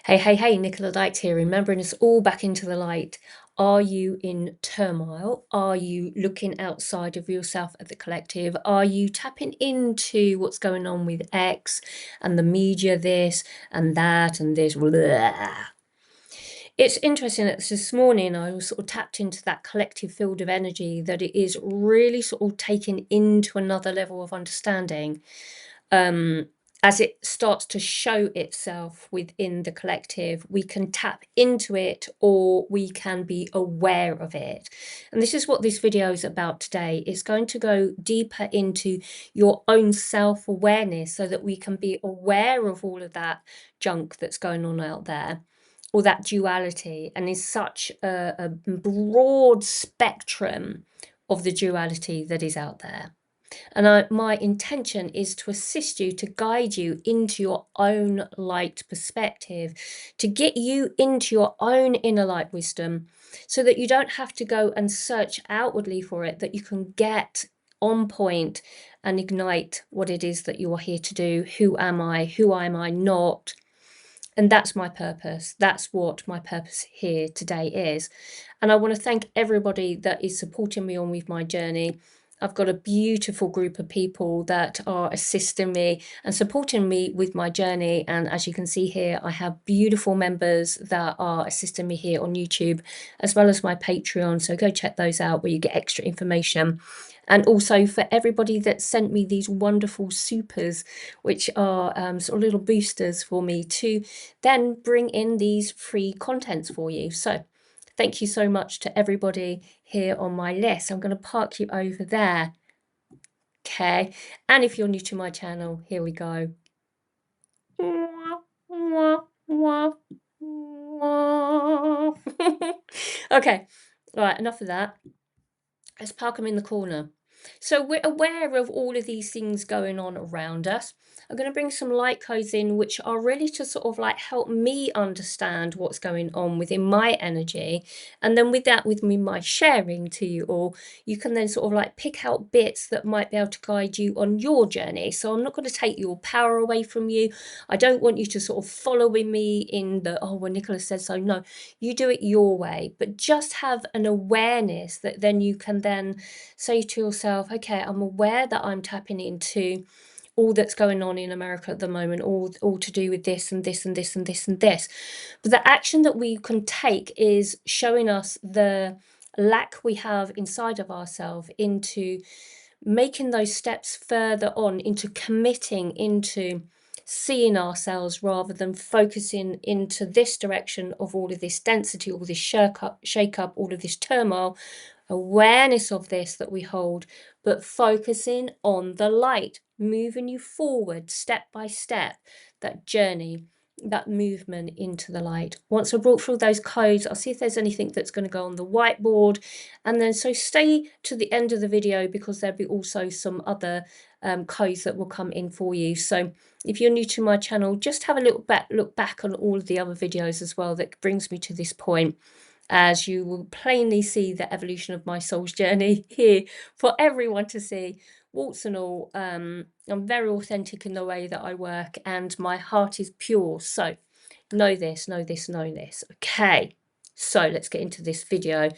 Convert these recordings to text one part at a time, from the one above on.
Hey, Nicola Light here, remembering us all back into the light. Are you in turmoil? Are you looking outside of yourself at the collective? Are you tapping into what's going on with X and the media, this and that and this? Blah. It's interesting that this morning I was sort of tapped into that collective field of energy that it is really sort of taken into another level of understanding. As it starts to show itself within the collective, we can tap into it or we can be aware of it. And this is what this video is about today. It's going to go deeper into your own self-awareness so that we can be aware of all of that junk that's going on out there, or that duality, and is such a broad spectrum of the duality that is out there. And my intention is to assist you, to guide you into your own light perspective, to get you into your own inner light wisdom, so that you don't have to go and search outwardly for it, that you can get on point and ignite what it is that you are here to do. Who am I not? And that's my purpose. That's what my purpose here today is. And I want to thank everybody that is supporting me on with my journey. I've got a beautiful group of people that are assisting me and supporting me with my journey. And as you can see here, I have beautiful members that are assisting me here on YouTube, as well as my Patreon. So go check those out where you get extra information. And also for everybody that sent me these wonderful supers, which are sort of little boosters for me to then bring in these free contents for you. So thank you so much to everybody here on my list. I'm going to park you over there. Okay. And if you're new to my channel, here we go. Okay. All right. Enough of that. Let's park them in the corner. So we're aware of all of these things going on around us. I'm going to bring some light codes in, which are really to sort of like help me understand what's going on within my energy. And then with that, with me, my sharing to you all, you can then sort of like pick out bits that might be able to guide you on your journey. So I'm not going to take your power away from you. I don't want you to sort of follow me in the, oh, well, Nicola said so. No, you do it your way, but just have an awareness that then you can then say to yourself, okay, I'm aware that I'm tapping into all that's going on in America at the moment, all to do with this and this and this and this and this. But the action that we can take is showing us the lack we have inside of ourselves into making those steps further on, into committing, into seeing ourselves rather than focusing into this direction of all of this density, all this shake up, all of this turmoil, awareness of this that we hold, but focusing on the light, moving you forward step by step, that journey, that movement into the light. Once I've brought through those codes, I'll see if there's anything that's going to go on the whiteboard. And then so stay to the end of the video, because there'll be also some other codes that will come in for you. So if you're new to my channel, just have a little look back on all of the other videos as well that brings me to this point, as you will plainly see the evolution of my soul's journey here for everyone to see, warts and all. I'm very authentic in the way that I work, and my heart is pure. So know this, know this, know this. Okay, so let's get into this video. A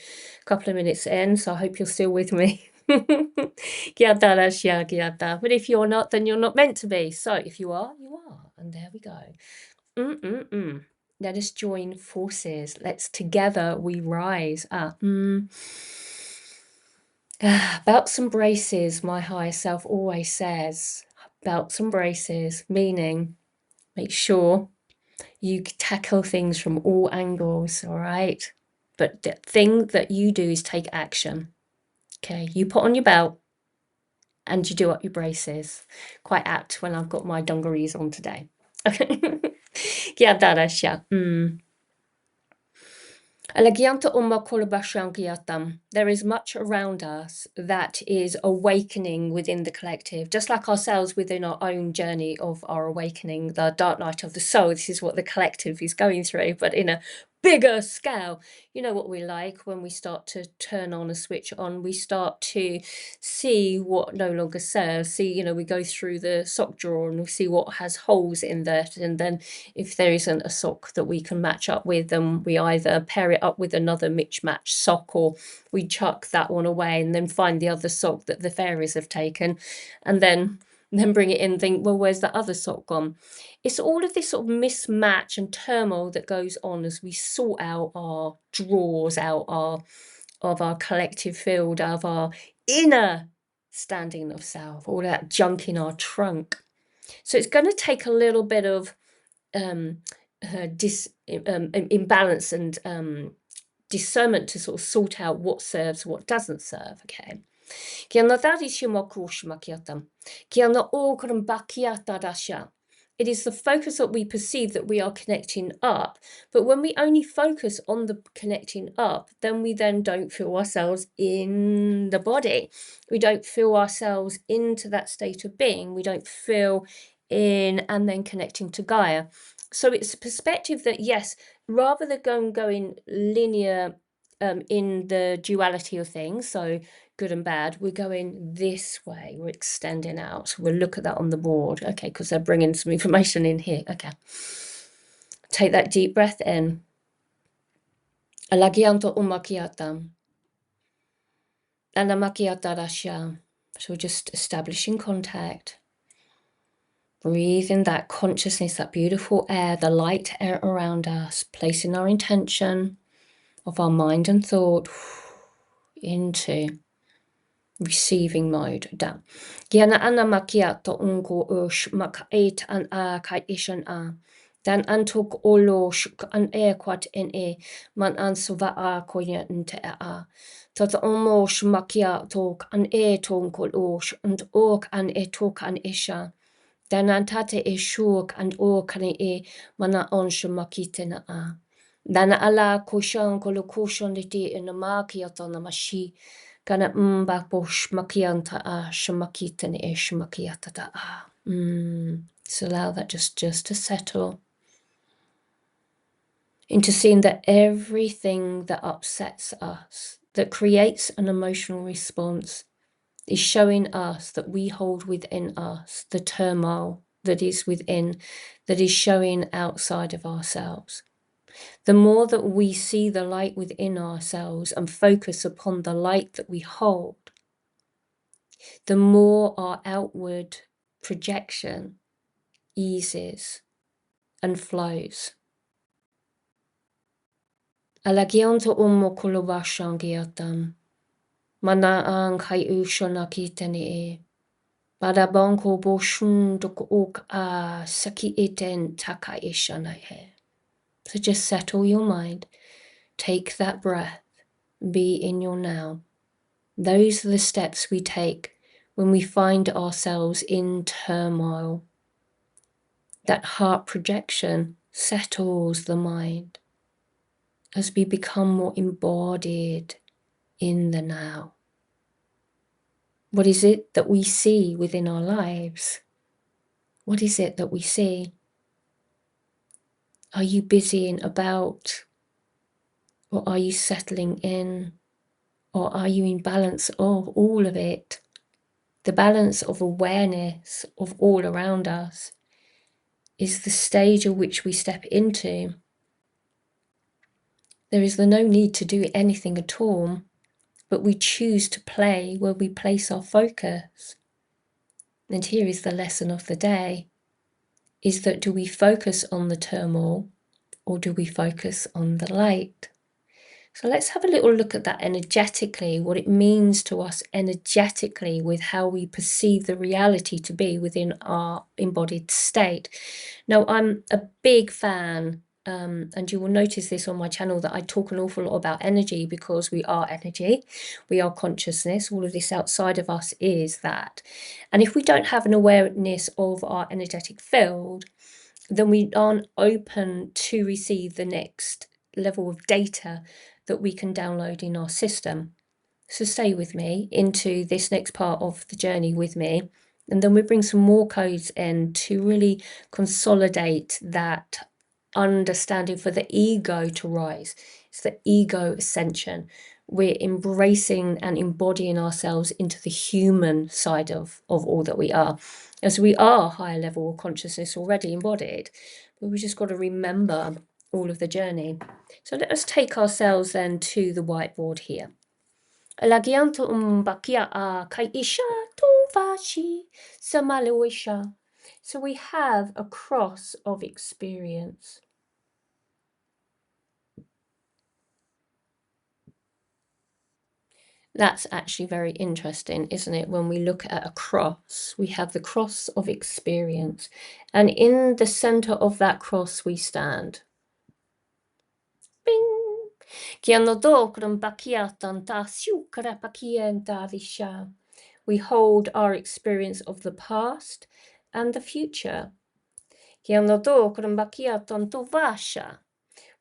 couple of minutes in, so I hope you're still with me. But if you're not, then you're not meant to be. So if you are, you are. And there we go. Let us join forces. Let's together we rise. Belts and braces, my higher self always says. Belts and braces, meaning make sure you tackle things from all angles, all right? But the thing that you do is take action. Okay, you put on your belt and you do up your braces. Quite apt when I've got my dungarees on today. Okay. There is much around us that is awakening within the collective, just like ourselves within our own journey of our awakening, the dark night of the soul. This is what the collective is going through, but in a bigger scale. You know what we're like when we start to turn on a switch on, we start to see what no longer serves. See, we go through the sock drawer and we see what has holes in there. And then if there isn't a sock that we can match up with, then we either pair it up with another mismatched sock, or we chuck that one away and then find the other sock that the fairies have taken, and then bring it in and think, well, where's that other sock gone? It's all of this sort of mismatch and turmoil that goes on as we sort out our drawers, out of our collective field, of our inner standing of self, all that junk in our trunk. So it's going to take a little bit of imbalance and discernment to sort of sort out what serves, what doesn't serve. Okay. It is the focus that we perceive that we are connecting up, but when we only focus on the connecting up, then we don't feel ourselves in the body. We don't feel ourselves into that state of being. We don't feel in and then connecting to Gaia. So it's a perspective that, yes, rather than going linear in the duality of things, so good and bad, we're going this way, we're extending out. We'll look at that on the board, okay, because they're bringing some information in here. Okay, take that deep breath in. Alagianto umakiata, anamakiata rasha. So just establishing contact, breathing that consciousness, that beautiful air, the light air around us, placing our intention of our mind and thought into receiving mode. Down. Giana ana makiato unko ush makait an a kai ishan a. Dan antok olo shuk an e kwat en e man an suva a koya nte a. Tata omo shmakia tok an e tonkol osh and ok an e tok an isha. Dan antate e shuk and o kane e mana on shmakitena a. Dan ala koshan kolo koshan liti in the makiato na mashi. Kana bosh makianta a shamakita ne shmakiata da a. So allow that just to settle into seeing that everything that upsets us, that creates an emotional response, is showing us that we hold within us the turmoil that is within, that is showing outside of ourselves. The more that we see the light within ourselves and focus upon the light that we hold, the more our outward projection eases and flows. Alagianto ummo kulubashangiatam. Mana ang kai ushonakitani e. Badabanko boshun dok ok a saki iten taka ishana he. So just settle your mind. Take that breath. Be in your now. Those are the steps we take when we find ourselves in turmoil. That heart projection settles the mind as we become more embodied in the now. What is it that we see within our lives? What is it that we see? Are you busying about? Or are you settling in? Or are you in balance of all of it? The balance of awareness of all around us is the stage of which we step into. There is no need to do anything at all, but we choose to play where we place our focus. And here is the lesson of the day, is that do we focus on the turmoil or do we focus on the light? So let's have a little look at that energetically, what it means to us energetically with how we perceive the reality to be within our embodied state. Now, I'm a big fan, and you will notice this on my channel, that I talk an awful lot about energy, because we are energy, we are consciousness, all of this outside of us is that. And if we don't have an awareness of our energetic field, then we aren't open to receive the next level of data that we can download in our system. So stay with me into this next part of the journey with me, and then we bring some more codes in to really consolidate that understanding for the ego to rise. It's the ego ascension. We're embracing and embodying ourselves into the human side of all that we are, as we are higher level consciousness already embodied, but we just got to remember all of the journey. So let us take ourselves then to the whiteboard here. Lagianto bakia a kai isha tu vashi samaloisha. So we have a cross of experience. That's actually very interesting, isn't it? When we look at a cross, we have the cross of experience. And in the center of that cross, we stand. Bing! We hold our experience of the past and the future.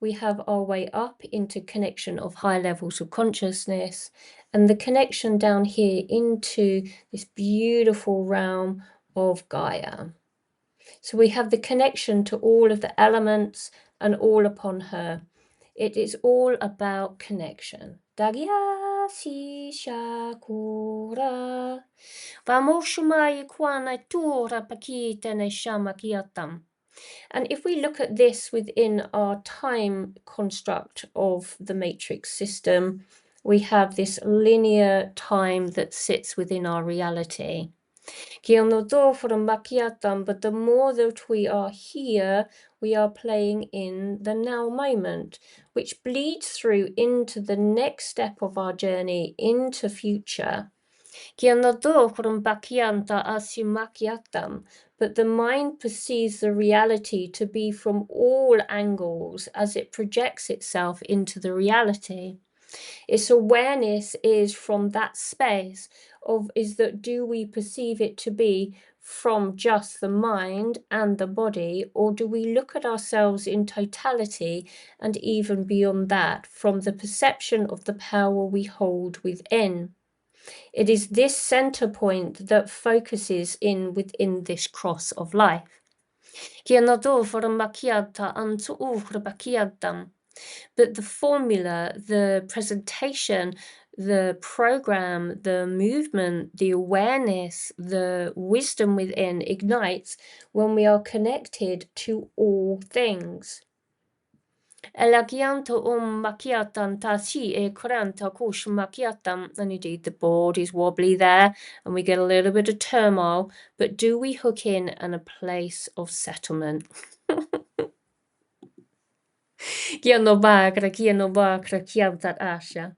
We have our way up into connection of high levels of consciousness, and the connection down here into this beautiful realm of Gaia. So we have the connection to all of the elements and all upon her. It is all about connection. Dagia si shakura. Vamoshumai kwana tura pakita ne shamakiatam. And if we look at this within our time construct of the matrix system, we have this linear time that sits within our reality. But the more that we are here, we are playing in the now moment, which bleeds through into the next step of our journey into future. But the mind perceives the reality to be from all angles as it projects itself into the reality. Its awareness is from that space of, is that do we perceive it to be from just the mind and the body, or do we look at ourselves in totality and even beyond that from the perception of the power we hold within? It is this center point that focuses in within this cross of life. But the formula, the presentation, the program, the movement, the awareness, the wisdom within ignites when we are connected to all things. And indeed, the board is wobbly there, and we get a little bit of turmoil, but do we hook in a place of settlement? Kiano bakra, kiano bakra, kiantat asha.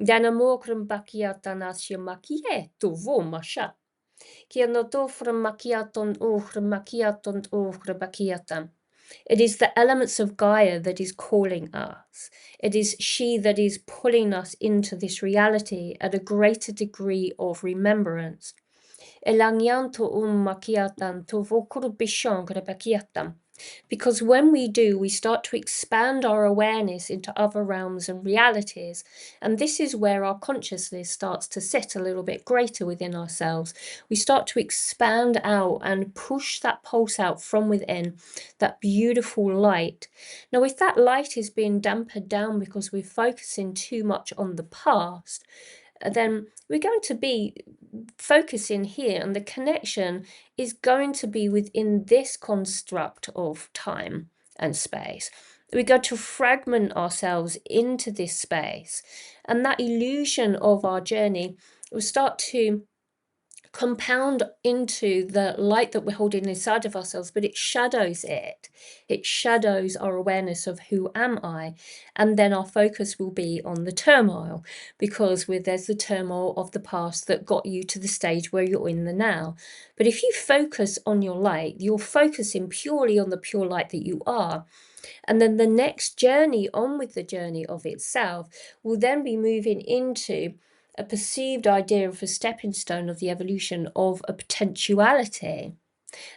Dana mokram bakiatan asya makieto vomasha. Kiano tofram makiaton uchram makiaton uchra bakiatan. It is the elements of Gaia that is calling us. It is she that is pulling us into this reality at a greater degree of remembrance. Because when we do, we start to expand our awareness into other realms and realities. And this is where our consciousness starts to sit a little bit greater within ourselves. We start to expand out and push that pulse out from within, that beautiful light. Now, if that light is being dampened down because we're focusing too much on the past, then we're going to be focusing here, and the connection is going to be within this construct of time and space. We go to fragment ourselves into this space, and that illusion of our journey will start to compound into the light that we're holding inside of ourselves, but it shadows it. It shadows our awareness of who am I, and then our focus will be on the turmoil, because there's the turmoil of the past that got you to the stage where you're in the now. But if you focus on your light, you're focusing purely on the pure light that you are. And then the next journey on with the journey of itself will then be moving into a perceived idea of a stepping stone of the evolution of a potentiality.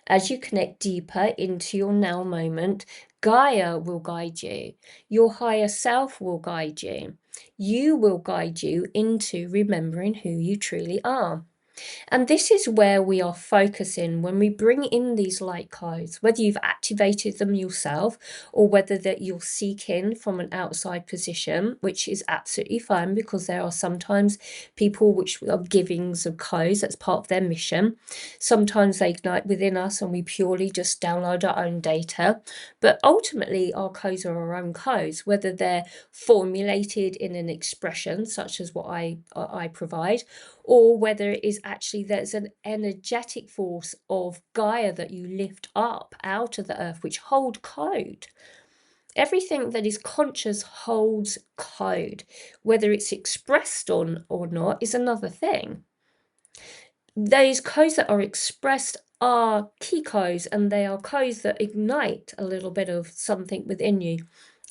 As you connect deeper into your now moment, Gaia will guide you. Your higher self will guide you. You will guide you into remembering who you truly are. And this is where we are focusing when we bring in these light codes, whether you've activated them yourself or whether that you're seeking from an outside position, which is absolutely fine because there are sometimes people which are givings of codes, that's part of their mission. Sometimes they ignite within us and we purely just download our own data. But ultimately, our codes are our own codes, whether they're formulated in an expression such as what I provide, or whether it is actually there's an energetic force of Gaia that you lift up out of the earth, which hold code. Everything that is conscious holds code. Whether it's expressed on or not is another thing. Those codes that are expressed are key codes, and they are codes that ignite a little bit of something within you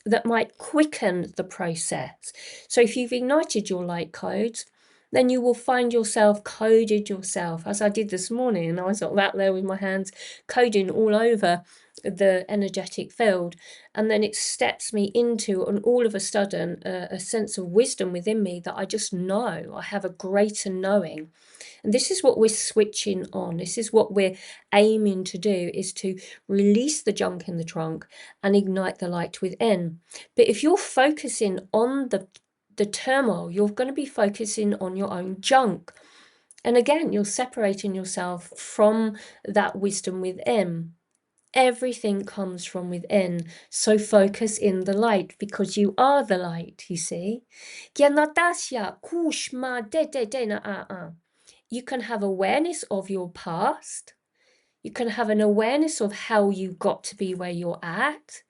that might quicken the process. So if you've ignited your light codes, then you will find yourself coded yourself, as I did this morning. And I was out there with my hands coding all over the energetic field. And then it steps me into, and all of a sudden, a sense of wisdom within me that I just know. I have a greater knowing. And this is what we're switching on. This is what we're aiming to do, is to release the junk in the trunk and ignite the light within. But if you're focusing on the turmoil, you're going to be focusing on your own junk. And again, you're separating yourself from that wisdom within. Everything comes from within. So focus in the light, because you are the light, you see. You can have awareness of your past. You can have an awareness of how you got to be where you're at,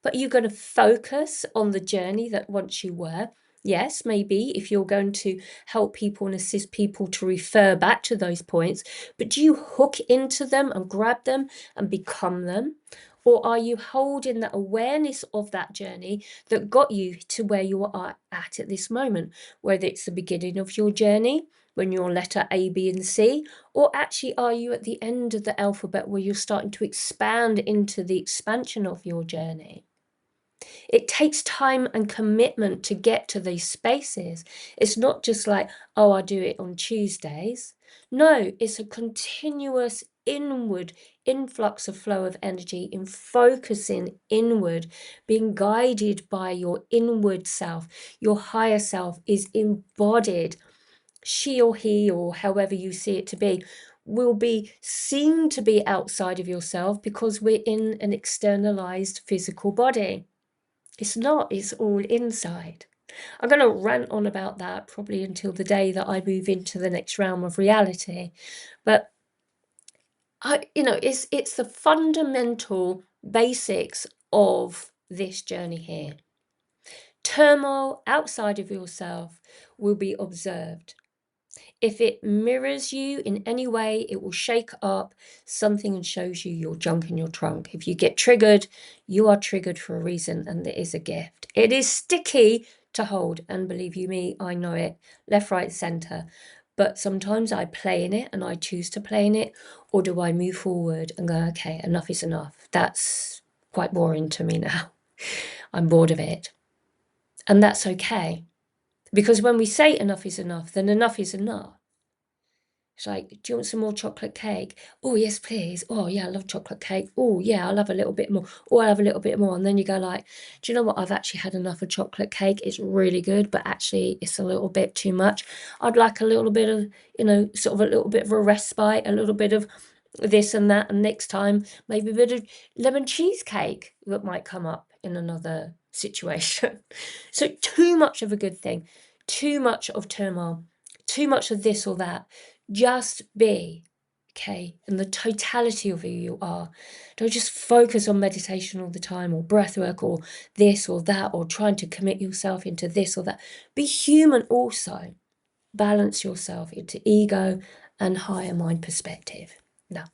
but you're going to focus on the journey that once you were. Yes, maybe if you're going to help people and assist people to refer back to those points, but do you hook into them and grab them and become them? Or are you holding that awareness of that journey that got you to where you are at this moment, whether it's the beginning of your journey, when you're letter A, B, and C, or actually are you at the end of the alphabet where you're starting to expand into the expansion of your journey? It takes time and commitment to get to these spaces. It's not just like, oh, I do it on Tuesdays. No, it's a continuous inward influx of flow of energy in focusing inward, being guided by your inward self. Your higher self is embodied. She or he, or however you see it to be, will be seen to be outside of yourself because we're in an externalized physical body. It's not, it's all inside. I'm going to rant on about that probably until the day that I move into the next realm of reality. But it's the fundamental basics of this journey here. Turmoil outside of yourself will be observed. If it mirrors you in any way, it will shake up something and shows you your junk in your trunk. If you get triggered, you are triggered for a reason, and there is a gift. It is sticky to hold, and believe you me, I know it, left, right, center. But sometimes I play in it and I choose to play in it, or do I move forward and go, okay, enough is enough. That's quite boring to me now. I'm bored of it. And that's okay. Because when we say enough is enough, then enough is enough. It's like, do you want some more chocolate cake? Oh, yes, please. Oh, yeah, I love chocolate cake. Oh, yeah, I'll have a little bit more. Oh, I'll have a little bit more. And then you go like, do you know what? I've actually had enough of chocolate cake. It's really good, but actually it's a little bit too much. I'd like a little bit of, sort of a little bit of a respite, a little bit of this and that. And next time, maybe a bit of lemon cheesecake that might come up in another situation. So too much of a good thing, too much of turmoil, too much of this or that. Just be, okay, and the totality of who you are. Don't just focus on meditation all the time, or breath work, or this or that, or trying to commit yourself into this or that. Be human also. Balance yourself into ego and higher mind perspective. Now,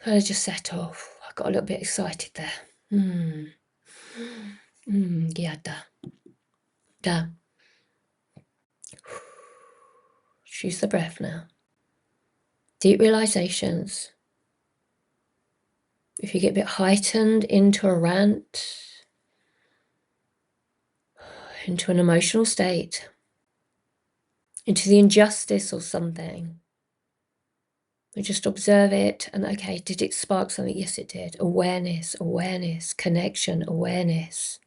I just set off. I got a little bit excited there. Da. Choose the breath now. Deep realizations. If you get a bit heightened into a rant, into an emotional state, into the injustice of something. We just observe it and, okay, did it spark something? Yes, it did. Awareness, awareness, connection, awareness.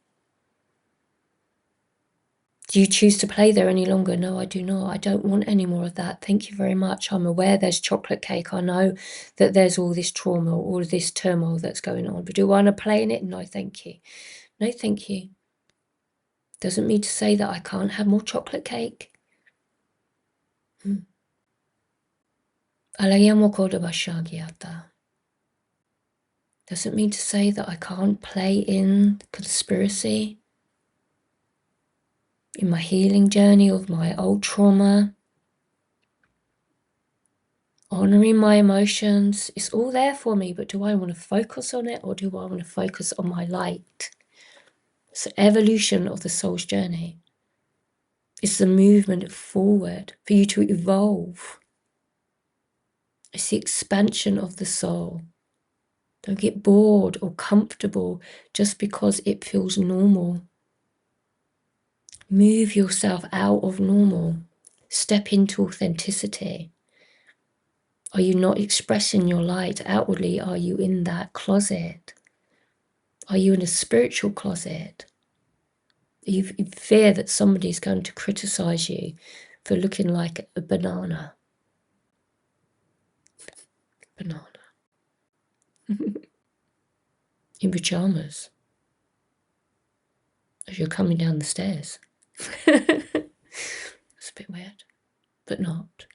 Do you choose to play there any longer? No, I do not. I don't want any more of that. Thank you very much. I'm aware there's chocolate cake. I know that there's all this trauma, all of this turmoil that's going on. But do I want to play in it? No, thank you. No, thank you. Doesn't mean to say that I can't have more chocolate cake. Alayamo koda bashagiata. Doesn't mean to say that I can't play in conspiracy, in my healing journey of my old trauma, honouring my emotions. It's all there for me, but do I want to focus on it or do I want to focus on my light? It's the evolution of the soul's journey. It's the movement forward for you to evolve. It's the expansion of the soul. Don't get bored or comfortable just because it feels normal. Move yourself out of normal. Step into authenticity. Are you not expressing your light outwardly? Are you in that closet? Are you in a spiritual closet? You fear that somebody's going to criticize you for looking like a banana. Banana. In pajamas. As you're coming down the stairs. It's a bit weird, but not.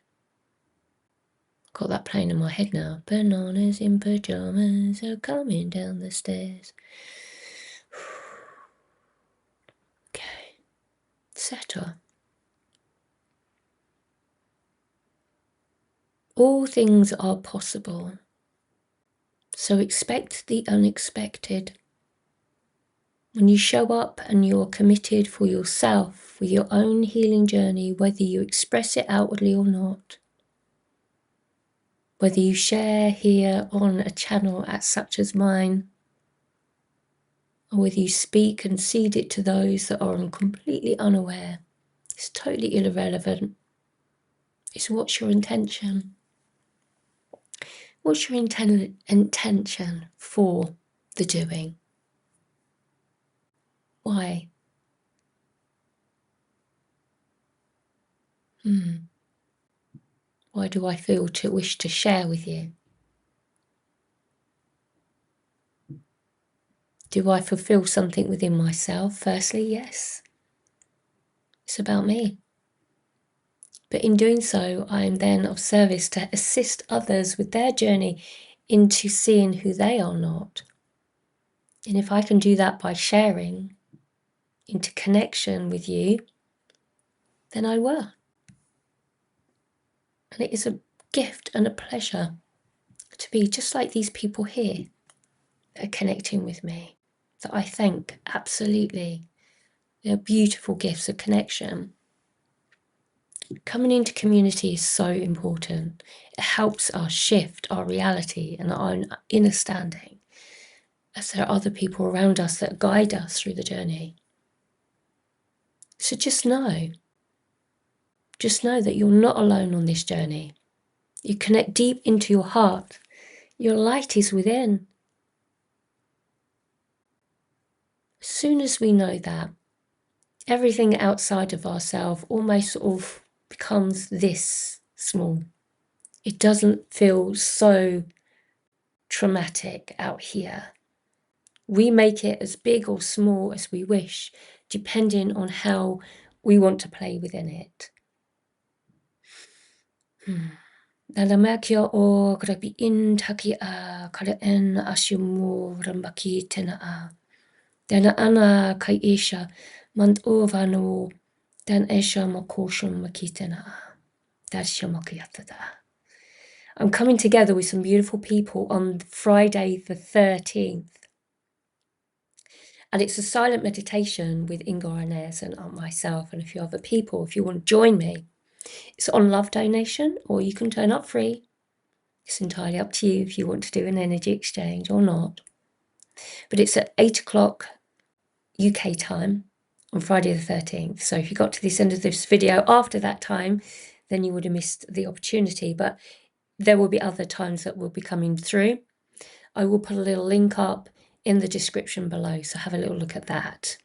Got that playing in my head now. Bananas in pajamas are coming down the stairs. Okay. Settle. All things are possible. So expect the unexpected. When you show up and you're committed for yourself, for your own healing journey, whether you express it outwardly or not, whether you share here on a channel such as mine, or whether you speak and seed it to those that are completely unaware, it's totally irrelevant. It's what's your intention? What's your intention for the doing? Why? Why do I feel to wish to share with you? Do I fulfill something within myself? Firstly, yes. It's about me. But in doing so, I am then of service to assist others with their journey into seeing who they are not. And if I can do that by sharing into connection with you, then I will. And it is a gift and a pleasure to be just like these people here that are connecting with me, that I thank absolutely. They're beautiful gifts of connection. Coming into community is so important. It helps us shift our reality and our own inner standing, as there are other people around us that guide us through the journey. So just know that you're not alone on this journey. You connect deep into your heart. Your light is within. As soon as we know that, everything outside of ourselves almost sort of becomes this small. It doesn't feel so traumatic out here. We make it as big or small as we wish, depending on how we want to play within it. Nalamakio o grabi in taki a kare en ashumu rambaki tena a. Dana ana kai isha mand ovano dan esha makoshum makitena a. That's shamakiyatada. I'm coming together with some beautiful people on Friday the 13th. And it's a silent meditation with Inga Inez and myself and a few other people. If you want to join me, it's on love donation, or you can turn up free. It's entirely up to you if you want to do an energy exchange or not. But it's at 8 o'clock UK time, on Friday the 13th. So if you got to this end of this video after that time, then you would have missed the opportunity. But there will be other times that will be coming through. I will put a little link up in the description below, so have a little look at that.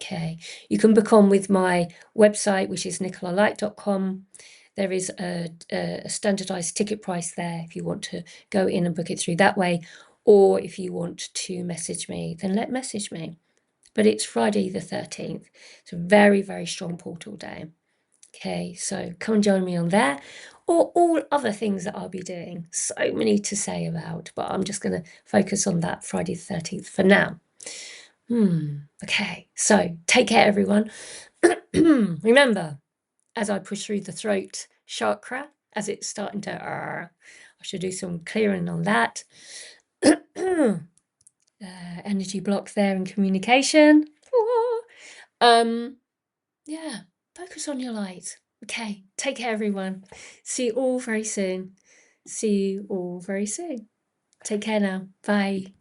Okay, you can book on with my website, which is nicolalight.com. There is a standardized ticket price there if you want to go in and book it through that way, or if you want to message me, then message me. But it's Friday the 13th. It's a very, very strong portal day. Okay, so come and join me on there, or all other things that I'll be doing. So many to say about, but I'm just going to focus on that Friday the 13th for now. Okay, so take care, everyone. Remember, as I push through the throat chakra, as it's starting to, I should do some clearing on that. Energy blocks there in communication. Yeah, focus on your light. Okay, take care, everyone. See you all very soon. See you all very soon. Take care now. Bye.